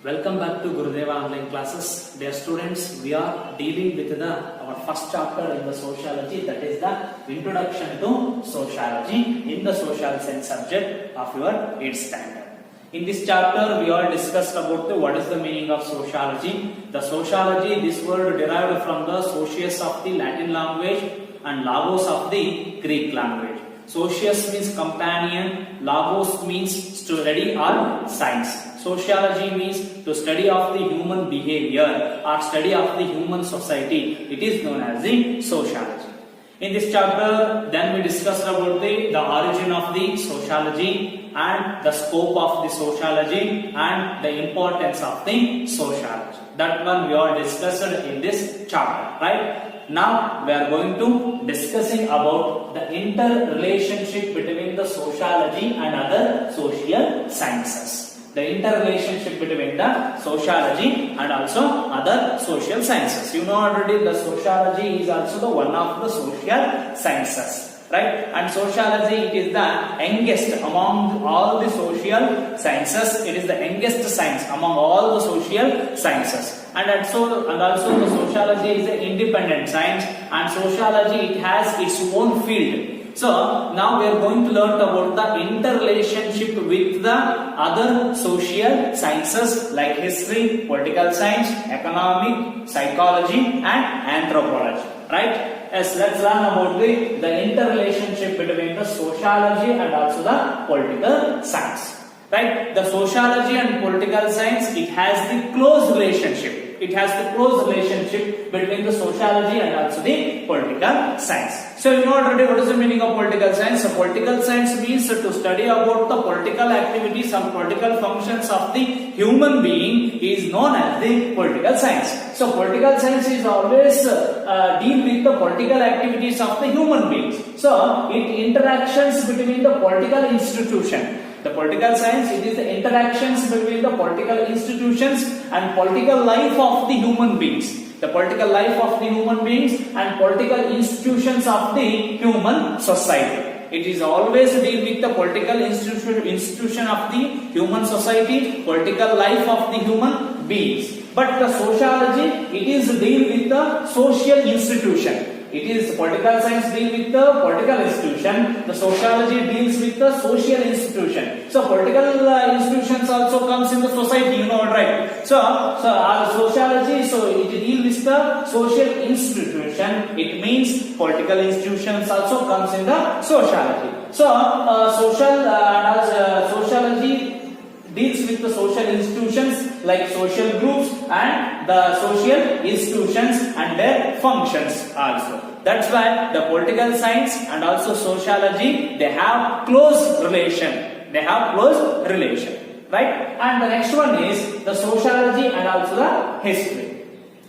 Welcome back to Gurudeva online classes. Dear students, we are dealing with our first chapter in the sociology, that is the introduction to sociology in the social science subject of your 8th standard. In this chapter, we all discussed about what is the meaning of sociology. The sociology, this word derived from the socius of the Latin language and logos of the Greek language. Socius means companion, logos means study or science. Sociology means to study of the human behavior or study of the human society. It is known as the sociology. In this chapter, then we discussed about the origin of the sociology and the scope of the sociology and the importance of the sociology. That one we all discussed in this chapter, right? Now we are going to discussing about the interrelationship between the sociology and other social sciences. The interrelationship between the sociology and also other social sciences. You know already the sociology is also the one of the social sciences, right? And sociology, it is the youngest among all the social sciences. It is the youngest science among all the social sciences. And also the sociology is an independent science, and sociology, it has its own field. So now we are going to learn about the interrelationship with the other social sciences like history, political science, economic, psychology and anthropology, right? Yes, let's learn about the interrelationship between the sociology and also the political science, right? The sociology and political science, it has the close relationship. It has the close relationship between the sociology and also the political science. So you know already what is the meaning of political science. So political science means to study about the political activities and political functions of the human being is known as the political science. So political science is always deal with the political activities of the human beings. So it interactions between the political institution. The political science, it is the interactions between the political institutions and political life of the human beings. The political life of the human beings and political institutions of the human society. It is always deal with the political institution of the human society, political life of the human beings. But the sociology, it is deal with the social institution. It is political science deal with the political institution. The sociology deals with the social institution. So political institutions also comes in the society, you know, right? So our sociology, so it deals with the social institution. It means political institutions also comes in the sociology. So sociology deals with the social institutions like social groups and the social institutions and their functions also. That's why the political science and also sociology, they have close relation. They have close relation, right? And the next one is the sociology and also the history.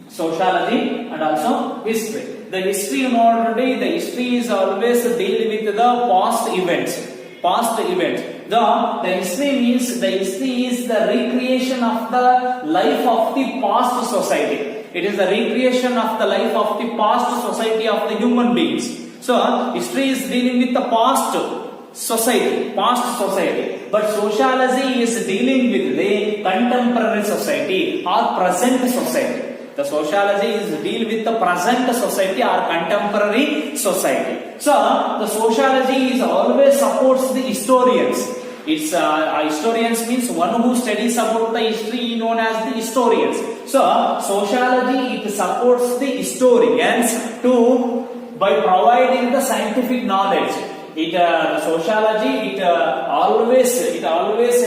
Sociology and also history. The history, you know already, the history is always dealing with the past events. Past events. The history means the history is the recreation of the life of the past society. It is the recreation of the life of the past society of the human beings. So history is dealing with the past society. But sociology is dealing with the contemporary society or present society. The sociology is deal with the present society or contemporary society. So the sociology is always supports the historians. It's historians means one who studies about the history known as the historians. So sociology, it supports the historians by providing the scientific knowledge. Sociology, it always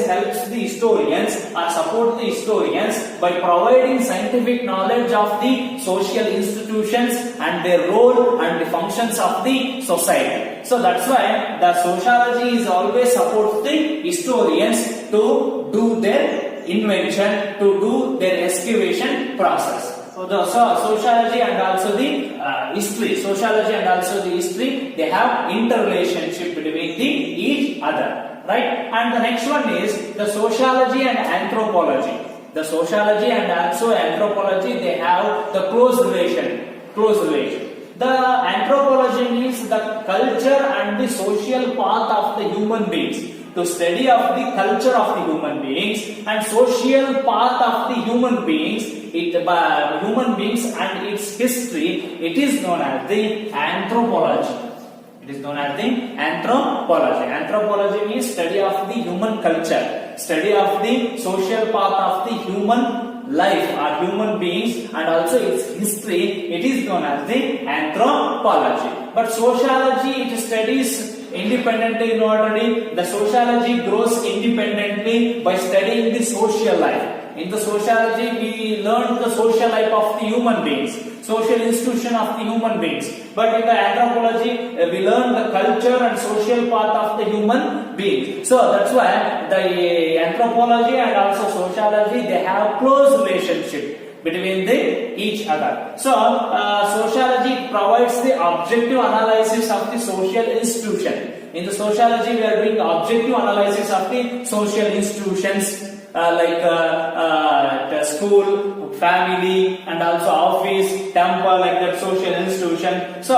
helps the historians or support the historians by providing scientific knowledge of the social institutions and their role and the functions of the society. So that's why the sociology is always supports the historians to do their invention, to do their excavation process. So the sociology and also the history, sociology and also the history, they have interrelationship between each other, right? And the next one is the sociology and anthropology. The sociology and also anthropology, they have the close relation. The anthropology means the culture and the social path of the human beings. to study of the culture of the human beings and social path of the human beings, human beings and its history, it is known as the anthropology. It is known as the anthropology. Anthropology means study of the human culture, study of the social path of the human life or human beings and also its history. It is known as the anthropology. But sociology, it studies independently. Already the sociology grows independently by studying the social life. In the sociology, we learn the social life of the human beings, social institution of the human beings. But in the anthropology, we learn the culture and social path of the human beings. So that's why the anthropology and also sociology, they have close relationship between each other. So sociology provides the objective analysis of the social institution. In the sociology, we are doing objective analysis of the social institutions. Like the school, family, and also office, temple, like that social institution. So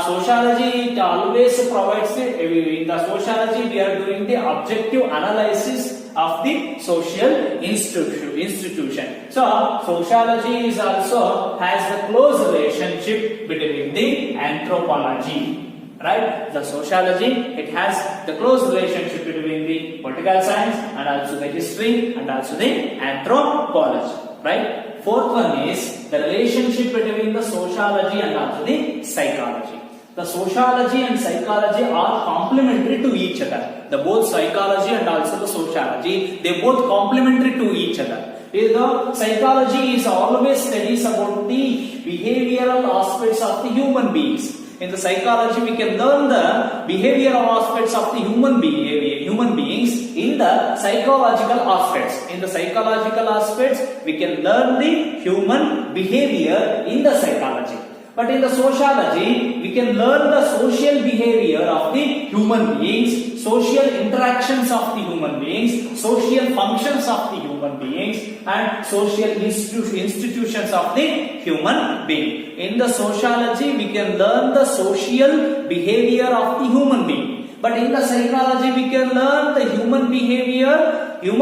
sociology, it always provides in the sociology we are doing the objective analysis of the social institution. So sociology is also has a close relationship between the anthropology. Right? The sociology, it has the close relationship between the political science and also the history and also the anthropology. Right? Fourth one is the relationship between the sociology and also the psychology. The sociology and psychology are complementary to each other. The both psychology and also the sociology, they both complementary to each other. The psychology is always studies about the behavioral aspects of the human beings. In the psychology, we can learn the behavioral aspects of the human beings in the psychological aspects. In the psychological aspects, we can learn the human behavior in the psychology. But in the sociology, we can learn the social behavior of the human beings, social interactions of the human beings, social functions of the human beings, and social institutions of the human being. In the sociology, we can learn the social behavior of the human being. But in the psychology, we can learn the human behavior in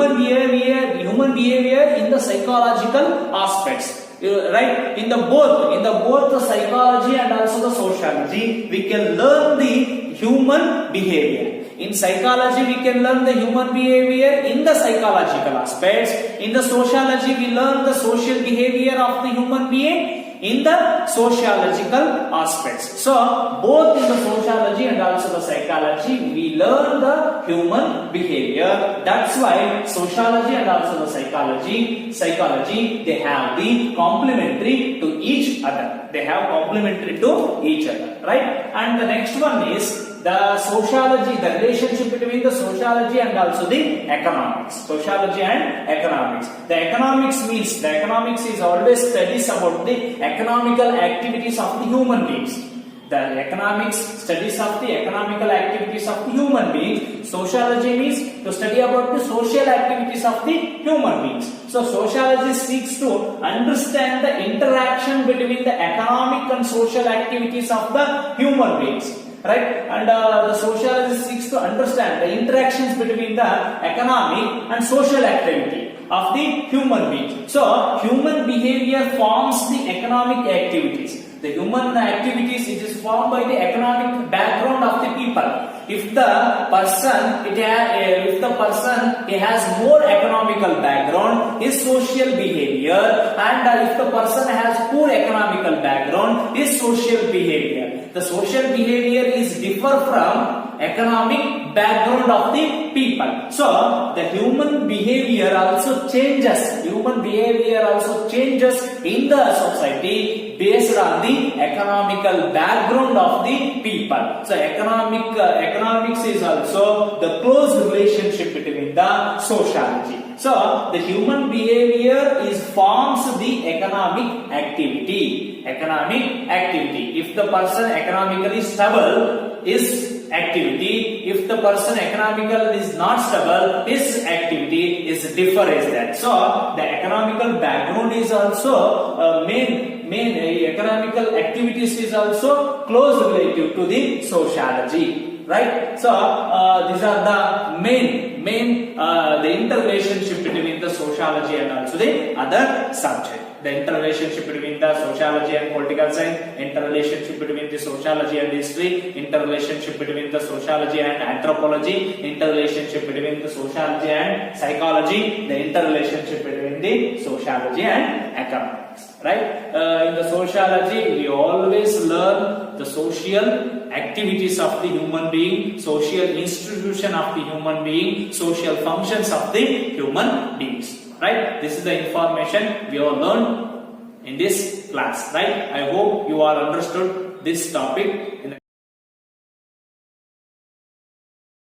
the psychological aspects. Right? In the both the psychology and also the sociology, we can learn the human behavior. In psychology, we can learn the human behavior in the psychological aspects. In the sociology, we learn the social behavior of the human being in the sociological aspects. So, both in the sociology and also the psychology, we learn the human behavior. That's why sociology and also the psychology, they have the complementary to each other. They have complementary to each other, right? And the next one is the sociology, the relationship between the sociology and also the economics. Sociology and economics. The economics is always studies about the economical activities of the human beings. The economics studies of the economical activities of the human beings. Sociology means to study about the social activities of the human beings. So sociology seeks to understand the interaction between the economic and social activities of the human beings. Right? And the sociology seeks to understand the interactions between the economic and social activity of the human beings. So, human behavior forms the economic activities. The human activities, it is formed by the economic background of the people. If the person he has more economical background, his social behavior, and if the person has poor economical background, his social behavior. The social behavior is differ from economic background of the people. So the human behavior also changes. Human behavior also changes in the society based on the economical background of the people. So economics is also the close relationship between the sociology. So the human behavior forms the economic activity. If the person economically stable, his activity. If the person economically is not stable, his activity is different. That so the economical background is also main economical activities is also close relative to the sociology. right? So these are the main the interrelationship between the sociology and also the other subject. The interrelationship between the sociology and political science, interrelationship between the sociology and history, interrelationship between the sociology and anthropology, interrelationship between the sociology and psychology, the interrelationship between the sociology and economics, right? In the sociology, we always learn the social activities of the human being, social institution of the human being, social functions of the human beings. Right? This is the information we have learned in this class. Right? I hope you all understood this topic.